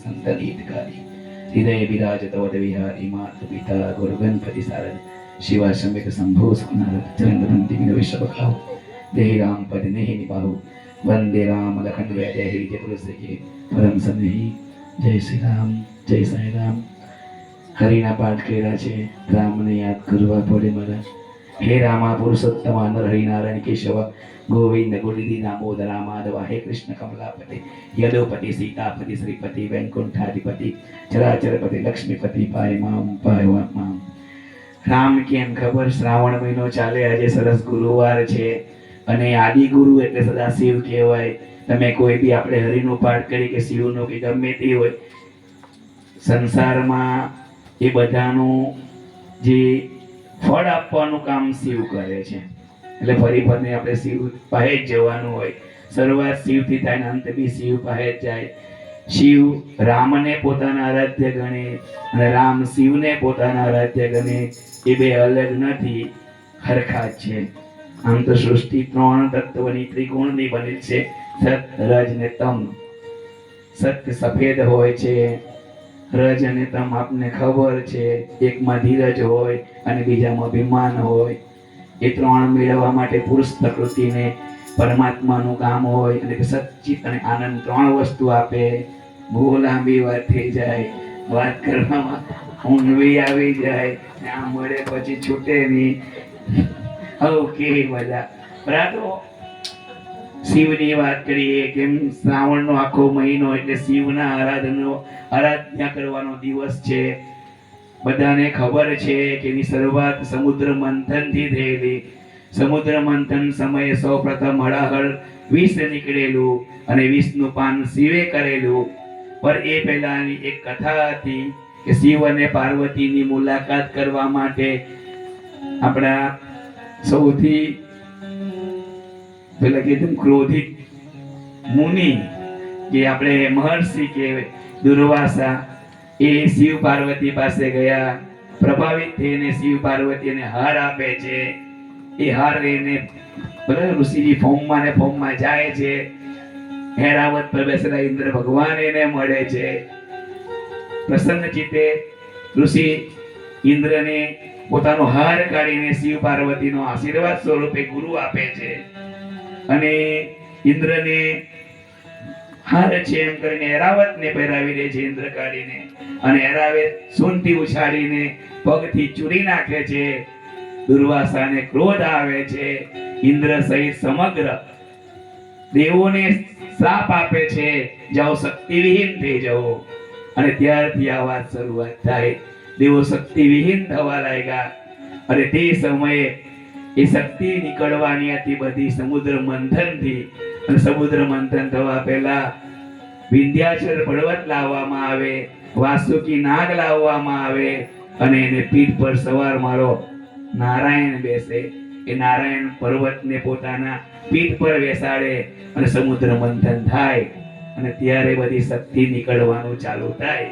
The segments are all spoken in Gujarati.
संतनीतकारी हृदय विराजत वद विहारी मातु पिता गुरु गणपति सारद शिवा समेत शंभो सुनारद चरण बंदी विन विश्व बखाओ देहि राम पद नहीं निभाओ वंदे राम लखन वैदय ही जय पुरुष के परम सन्निहि जय श्री राम जय साई राम हरिना पाठ કર્યા છે રામને યાદ કરવા પડે મારા હે રામા પુરુષોત્તમા નર હરિનારાયણ કેશવ गोविंद गुरुदी दामोदरा माधव हे कृष्ण कमलापति यदुपति सीतापति श्रीपति वैकुंठाधिपति चराचरपति लक्ष्मीपति पाय माम राम केम खबर श्रावण महीनो चाले आज सरस गुरुवार छे अने आदि गुरु એટલે સદા શિવ કહેવાય તમે કોઈ બી આપણે હરિનો પાઠ કરી કે શિવનો કે ગમે તે હોય સંસારમાં એ બધાનું જે ફળ આપવાનું કામ શિવ કરે છે એટલે ફરી ફરીને આપણે શિવ પાસે જ જવાનું હોય શરૂઆત શિવથી થાય ને અંત બી શિવ પાસે જ જાય શિવ રામને પોતાના આરાધ્ય ગણે અને રામ શિવને પોતાના આરાધ્ય ગણે એ બે અલગ નથી હરખા જ છે આમ તો સૃષ્ટિ ત્રણ તત્વની ત્રિકોણની બનેલી છે સત રજ ને તમ સત્ય સફેદ હોય છે રજ અને તમ આપને ખબર છે એકમાં ધીરજ હોય અને બીજામાં અભિમાન હોય એ ત્રણ મેળવવા માટે પુરુષ પ્રકૃતિને પરમાત્માનું કામ હોય અને સચ્ચિત અને આનંદ ત્રણ વસ્તુ આપે બહુ લાંબી વાત થઈ જાય વાત કરવામાં ઊંઘવી આવી જાય ત્યાં મળે પછી છૂટે નહીં ઓકે બધા બરાબર શિવની વાત કરીએ કેમ શ્રાવણનો આખો મહિનો એટલે શિવના આરાધના કરવાનો દિવસ છે બધાને ખબર છે કે એની શરૂઆત સમુદ્ર મંથન થી થયેલી સમુદ્ર મંથન સમયે સૌપ્રથમ હળાહળ વિષ નીકળેલું અને વિષનું પાન શિવે કરેલું પર એ પહેલાની એક કથા હતી કે શિવ અને પાર્વતીની મુલાકાત કરવા માટે આપણા સૌથી પેલા કીધું ક્રોધિત મુનિ જે આપણે મહર્ષિ કે દુર્વાસા એ શિવ પાર્વતી પાસે ગયા પ્રભાવિત થઈને શિવ પાર્વતીને હાર આપે છે એ હાર લઈને ઋષિજી ફોર્મમાં જાય છે ઐરાવત પર બેસેલા ઇન્દ્ર ભગવાન એને મળે છે પ્રસન્ન ચિત્તે ઋષિ ઇન્દ્રને પોતાનો હાર કાઢીને શિવ પાર્વતીનો આશીર્વાદ સ્વરૂપે ગુરુ આપે છે અને ઇન્દ્રને હાર છે એમ કરીને ઐરાવતને પહેરાવી દે છે ઇન્દ્ર કાઢીને અને ઐરાવત સૂંઢથી ઉછાળીને પગથી ચૂરી નાખે છે દુર્વાસાને ક્રોધ આવે છે ઇન્દ્ર સહિત સમગ્ર દેવોને શ્રાપ આપે છે જાઓ શક્તિ વિહીન થઈ જાઓ અને ત્યારથી આ વાત શરૂઆત થાય દેવો શક્તિ વિહીન થવા લાગ્યા અને તે સમયે એ શક્તિ નીકળવાની હતી બધી સમુદ્ર મંથનથી અને સમુદ્ર મંથન થવા પહેલા વિંધ્યાચલ પર્વત લાવવામાં આવે વાસુકી નાગ લાવવામાં આવે અને એને પીઠ પર સવાર મારો નારાયણ બેસે એ નારાયણ પર્વતને પોતાના પીઠ પર બેસાડે અને સમુદ્ર મંથન થાય અને ત્યારે બધી શક્તિ નીકળવાનું ચાલુ થાય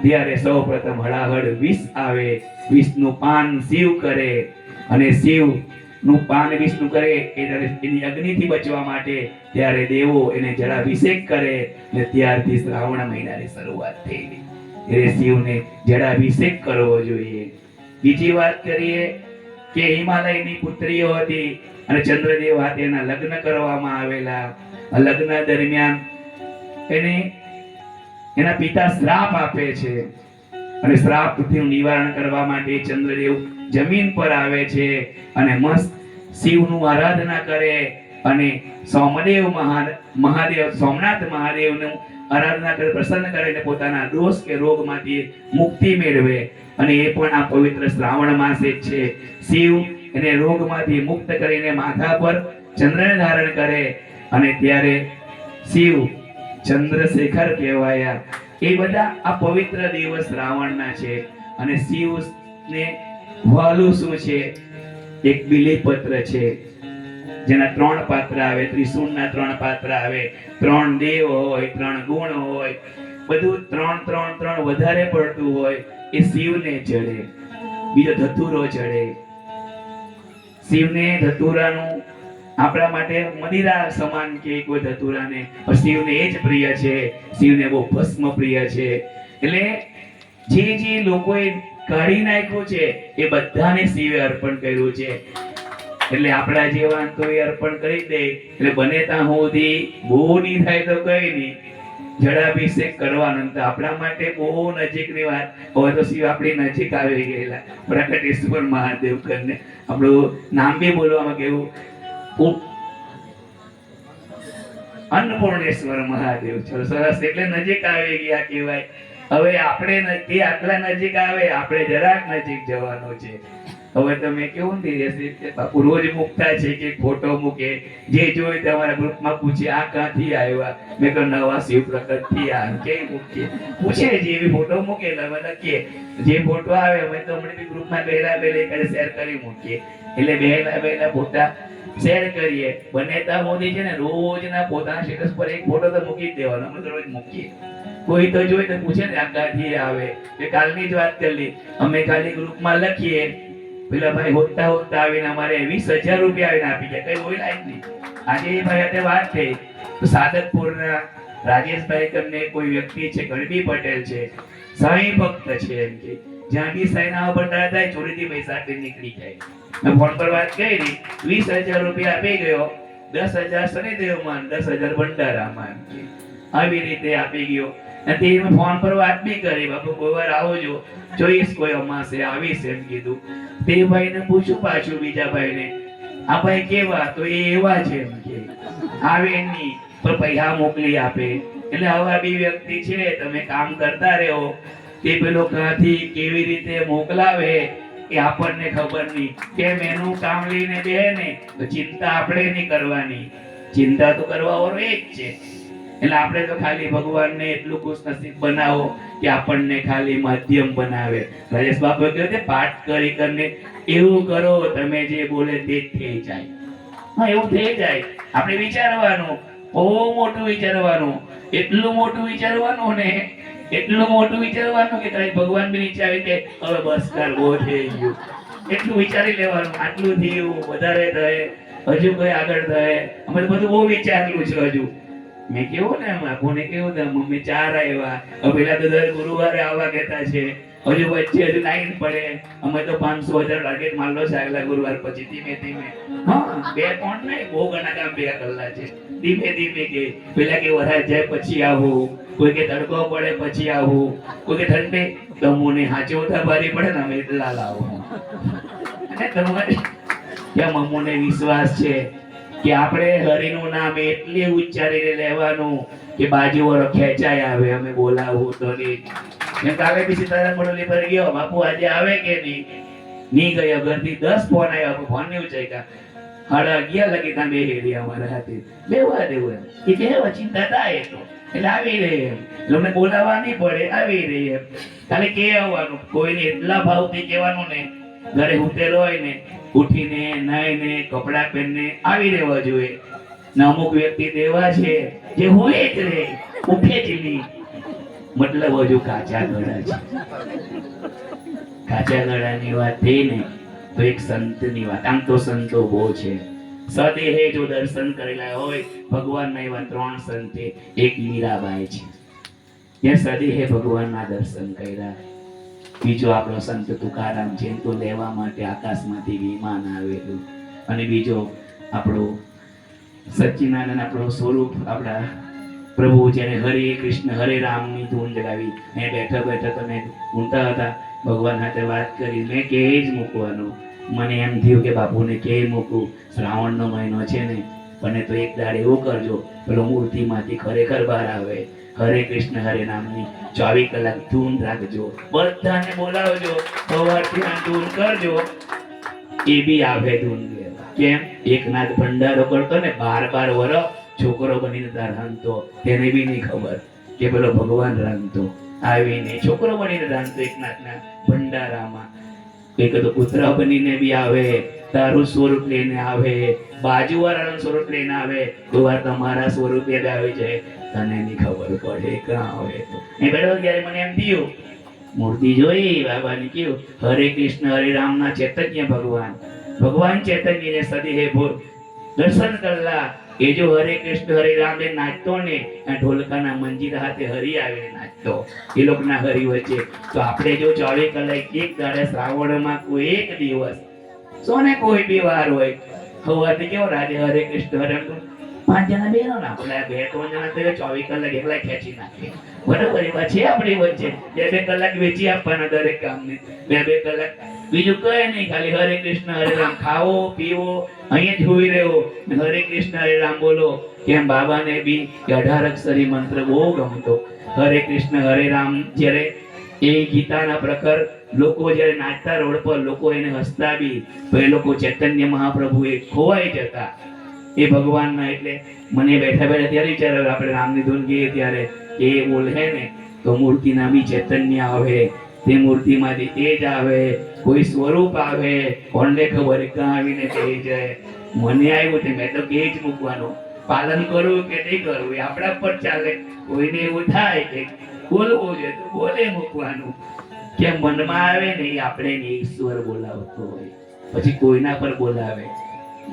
ત્યારે સૌપ્રથમ હળાહળ વિષ આવે વિષનું પાન શિવ કરે અને શિવ નું પાન વિષ્ણુ કરે એની અગ્નિથી બચવા માટે ત્યારે દેવો એને જળાભિષેક કરે અને ત્યારથી શ્રાવણ મહિનાની શરૂઆત થઈ એટલે શિવને જળાભિષેક કરવો જોઈએ બીજી વાત કરીએ કે હિમાલયની પુત્રીઓ હતી અને ચંદ્રદેવ હાથે એના લગ્ન કરવામાં આવેલા લગ્ન દરમિયાન એને એના પિતા શ્રાપ આપે છે અને શ્રાપથી નિવારણ કરવા માટે ચંદ્રદેવ જમીન પર આવે છે અને મસ્ત શિવનું આરાધના કરે અને સોમદેવ મહાદેવ સોમનાથ મહાદેવનું આરાધના કરે પ્રસન્ન કરીને પોતાના દોષ કે રોગમાંથી મુક્તિ મેળવે અને એ પણ આ પવિત્ર શ્રાવણ માસે જ છે શિવ એને રોગમાંથી મુક્ત કરીને માથા પર ચંદ્રને ધારણ કરે અને ત્યારે શિવ ચંદ્રશેખર કહેવાયા એ બધા આ પવિત્ર દિવસ શ્રાવણના છે અને શિવને વાલું શું છે એક બિલીપત્ર છે જેના 3 પાત્ર આવે ત્રિશૂળના 3 પાત્ર આવે 3 દેવ હોય 3 ગુણ હોય બધું 3 વધારે પડતું હોય એ શિવને ચડે બીજો ધતુરો ચડે શિવને ધતુરાનું આપણા માટે મદિરા સમાન કે કોઈ ધતુરાને, પણ શિવને એ જ પ્રિય છે. શિવને બહુ ભસ્મ પ્રિય છે. એટલે જે લોકોએ કાઢી નાખ્યું છે એ બધાને શિવે અર્પણ કર્યું છે. એટલે આપણા જીવન તો એ અર્પણ કરી દે. એટલે બને ત્યાં સુધી બહુ નહીં થાય તો કઈ નહીં, જળાભિષેક કરવાનો. તો આપણા માટે બહુ નજીકની વાત. હવે તો શિવ આપણી નજીક આવી ગયેલા, પ્રકટેશ્વર મહાદેવ કરીને આપણું નામ બી બોલવામાં કેવું, અન્નપૂર્ણેશ્વર મહાદેવ. ચલો સરસ, એટલે નજીક આવી ગયા કહેવાય. હવે આપણે નથી આટલા નજીક આવે, આપણે જરાક નજીક જવાનું છે. હવે તમે કેવું ને બાપુ રોજ મૂકતા છે કે ફોટો મૂકે, જે જોઈ તમારા ગ્રુપમાં પૂછે આ ક્યાંથી આવ્યા. મેં કહ્યું નવા શિવ પ્રકટ થી આ કે મૂકીએ, પૂછે જેવી ફોટો મૂકે એટલે લખીએ. જે ફોટો આવે અમે તો હમણાં ગ્રુપમાં પહેલા શેર કરી મૂકીએ. એટલે પહેલા ફોટા શેર કરીએ. બને ત્યાં મોદી છે ને રોજના પોતાના સ્ટેટસ પર એક ફોટો તો મૂકી જ દેવાનો. અમે તો રોજ મૂકીએ. કોઈ તો જોઈ તો પૂછે ને આ ક્યાંથી આવે. એ કાલની જ વાત કરી. અમે ખાલી ગ્રુપમાં લખીએ, પેલા ભાઈ હોતા આવીને અમારે 20,000 રૂપિયા આવીને આપી ગયા. કઈ હોય લાઈક નહીં. આજે એ ભાઈ સાથે વાત થઈ તો સાદતપુરના રાજેશભાઈ કરીને કોઈ વ્યક્તિ છે, ગણબી પટેલ છે, સાંઈ ભક્ત છે. એમ કે જ્યાં બી સાંઈ નામ ભંડારા થાય ચોરીથી પૈસા આપી નીકળી જાય. મેં ફોન પર વાત કરી, 20,000 રૂપિયા આપી ગયો, 10,000 શનિદેવમાં, 10,000 ભંડારામાં. એમ કે આવી રીતે આપી ગયો. તે ફોન પર વાત બી કરી, બાપુ કોઈ વાર આવજો, જોઈશ કોઈ અમાસે આવીશ એમ કીધું. તે ભાઈને પૂછ્યું પાછું બીજા ભાઈને, આ ભાઈ કેવા? તો એ એવા છે એમ કે આવે નહીં પણ પૈસા મોકલી આપે. એટલે આવા બી વ્યક્તિ છે, તમે કામ કરતા રહો. તે પેલો ક્યાંથી કેવી રીતે મોકલાવે એ આપણને ખબર નહીં. કેમ એનું કામ લઈને બે ને તો ચિંતા આપણે નહીં કરવાની, ચિંતા તો કરવા વાળો એ જ છે. એટલે આપણે તો ખાલી ભગવાનને એટલું ખુશનસીબ બનાવો કે આપણને ખાલી માધ્યમ બનાવે. રાજેશ બાપુ કહે છે પાઠ કરી કરીને એવું કરો તમે જે બોલે તે જ થઈ જાય. હા, એવું થઈ જાય. આપણે વિચારવાનું, બહુ મોટું વિચારવાનું, એટલું મોટું વિચારવાનું ને એટલું મોટું વિચારવાનું કે તારી ભગવાન બી નીચે આવી કે હવે બસ કર, બહુ થઈ ગયું. એટલું વિચારી લેવાનું, આટલું થયું, વધારે થાય, હજુ કઈ આગળ થાય. અમે તો બધું બહુ વિચારેલું છે હજુ. મેં કેવું ને બાપુને કેવું ને મમ્મી 4 આવ્યા, પેલા તો દર ગુરુવારે આવવા કહેતા છે. હજુ વચ્ચે હજુ લાઈન પડે. અમે તો 500,000 ટાર્ગેટ મારલો છે આગલા ગુરુવાર પછી. ધીમે ધીમે, હા, 2 પોઈન્ટ નહીં, બહુ ઘણા કામ ભેગા કરેલા છે. ધીમે ધીમે કે પેલા કે વરાજ જાય પછી આવું, કોઈ કે તડકો પડે પછી આવું, કોઈ કે ઠંડે તમોને હાચવતા ભારી પડે ને અમે એટલા લાવો. અને તમારે ત્યાં મમ્મોને વિશ્વાસ છે કે આપણે હરિનું નામ એટલે ઉચ્ચારીને લેવાનું કે બાજુવાળો ખેંચાય આવે. અમે બોલાવું તો નહીં. એમ કાલે બી સીતારામ મોડલી પર ગયો, બાપુ આજે આવે કે નહીં ગયો. ઘરથી 10 ફોન આવ્યા, ફોન નહીં ઉચાક્યા. 11:30 લગી ત્યાં બેહી અમારા હાથે બેવા દેવું એમ કે બેવા ચિંતા થાય તો એટલે આવી રહી એમ. એટલે અમને બોલાવવા નહીં પડે, આવી રહી એમ. ખાલી કે આવવાનું, કોઈને એટલા ભાવથી કહેવાનું ને. ઘરે ઉતરેલો હોય ને ઉઠીને નાઈને કપડા પહેરીને આવી રહેવા જોઈએ. ને અમુક વ્યક્તિ એવા છે જે હોય જ રે, ઉઠે જ નહીં. મતલબ હજુ કાચા ગળા છે. કાચા ગળાની વાત થઈ ને તો એક સંતની વાત. આમ તો સંતો બહુ છે. સદેહે જો દર્શન કરેલા હોય ભગવાનના, એવા 3 સંત છે. એક મીરાબાઈ છે, જે સદેહે ભગવાનના દર્શન કર્યા. બીજો આપણો સંત તુકારામ છે, તો લેવા માટે આકાશમાંથી વિમાન આવેલું. અને બીજો આપણો સચ્ચિદાનંદ, આપણો સ્વરૂપ, આપણા પ્રભુ જેને હરે કૃષ્ણ હરે રામની ધૂન જગાવી. એ બેઠા બેઠા તમે ઊંઘતા હતા, ભગવાન સાથે વાત કરી. મેં કે જ મૂકવાનું. મને એમ થયું કે બાપુને કે મૂકું. શ્રાવણનો મહિનો છે ને, અને તો એક દાડ એવું કરજો પેલો મૂર્તિમાંથી ખરેખર બહાર આવે. હરે કૃષ્ણ હરે નામની 24 કલાક ધૂન રાખજો. બધાને બોલાવજો, સવારથી ધૂન કરજો. એ બી આવે ધૂન લેવા. કેમ? એકનાથ ભંડારો કરતો ને 12 વર્ષ છોકરો બનીને તાર રાંધતો. તેને બી નહીં ખબર કે પેલો ભગવાન રાંધતો. આવીને છોકરો બનીને રાંધતો એકનાથના ભંડારામાં. એક તો પુત્ર બનીને બી આવે, તારું સ્વરૂપ લઈને આવે, બાજુવાળાનું સ્વરૂપ લઈને આવે. કોઈ વાર તમારા સ્વરૂપે આવી જાય, તને નહીં ખબર પડે ક્યાં આવે. તો એ બેઠો ત્યારે મને એમ થયું, મૂર્તિ જોઈ બાબાની કેવું હરે કૃષ્ણ હરે રામના ચૈતન્ય ભગવાન. ભગવાન ચૈતન્યને સદેહે દર્શન કરલા. એ જો હરે કૃષ્ણ હરે રામ એ નાચતો ને આ ઢોલકાના મંજીરા હાથે હરી આવીને નાચતો એ લોકોના હરી વચ્ચે. તો આપણે જો 24 કલાક એક દાડે શ્રાવણમાં કોઈ એક દિવસ સોને કોઈ બી વાર હોય હવાથી કેવો રાજે હરે કૃષ્ણ હરે રામ 5 જણા બેનો ના બોલાય 2-3 જણા તો 24 કલાક એકલા ખેંચી નાખે. બરાબર એવા છે આપણી વચ્ચે 2-2 કલાક વેચી આપવાના દરેક કામને 2-2 કલાક. બીજું કઈ નહીં, ખાલી હરે કૃષ્ણ હરે રામ ખાવો પીવો અહીંયા જ હોઈ રહ્યો હરે કૃષ્ણ હરે રામ બોલો. કેમ બાબાને બી 18 અક્ષરી મંત્ર બહુ ગમતો. હરે કૃષ્ણ હરે રામ જ્યારે એ ગીતાના પ્રખર લોકો જ્યારે નાચતા રોડ પર લોકો એને હસતા બી તો એ લોકો ચૈતન્ય મહાપ્રભુ એ ખોવાઈ જતા એ ભગવાનના. એટલે મને બેઠા બેઠા ત્યારે વિચાર આવ્યો આપણે રામની ધૂન ગઈએ ત્યારે એ બોલે ને તો મૂર્તિના બી ચૈતન્ય આવે, તે મૂર્તિમાંથી તેજ આવે, કોઈ સ્વરૂપ આવે, કોણને ખબર ક્યાં આવીને તે જાય. મને આવ્યું તે મેં તો કે જ મૂકવાનું, પાલન કરવું કે નહીં કરવું એ આપણા પર ચાલે. કોઈને એવું થાય કે બોલવું છે તો બોલે મૂકવાનું. કે મનમાં આવે ને એ આપણે ઈશ્વર બોલાવતો હોય, પછી કોઈના પર બોલાવે,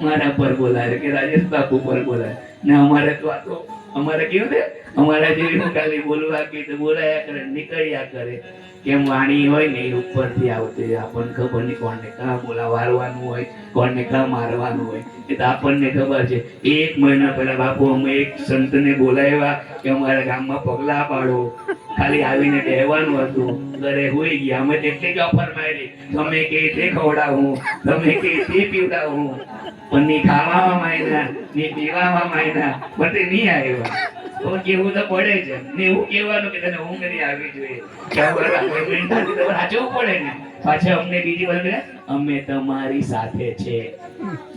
મારા પર બોલાવે કે રાજેશ બાપુ પર બોલાવે ને અમારે તો આ તો અમારે કેવું છે અમારા જેવી ખાલી બોલવા કે તો બોલાયા કરે નીકળ્યા કરે. કેમ વાણી હોય ને એ ઉપરથી આવતી આપણને ખબર નહીં કોણને કાં બોલા વારવાનું હોય, કોણને કાં મારવાનું હોય એ તો આપણને ખબર છે. 1 મહિના પહેલા બાપુ અમે એક સંતને બોલાવ્યા કે અમારા ગામમાં પગલા પાડો, ખાલી આવીને કહેવાનું હતું. ઘરે હોઈ ગયા અમે તેટલી જ ઓફર મારી, તમે કે તે ખવડાવું, તમે કે તે પીવડાવું, પણ ની ખાવામાં માયના ની પીવામાં માયના બધે નહીં આવ્યા. તો કેવું તો પડે છે ને એવું કહેવાનું કે તને ઊંઘ નહીં આવી જોઈએ કે વાંચવું પડે ને. પાછા અમને બીજી વાર અમે તમારી સાથે છે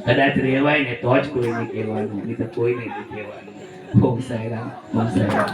કદાચ રહેવાય ને તો જ કોઈને કહેવાનું, નહીં તો કોઈને નહીં કહેવાનું. ઓમ સાંઈ રામ, ઓમ સાંઈ રામ.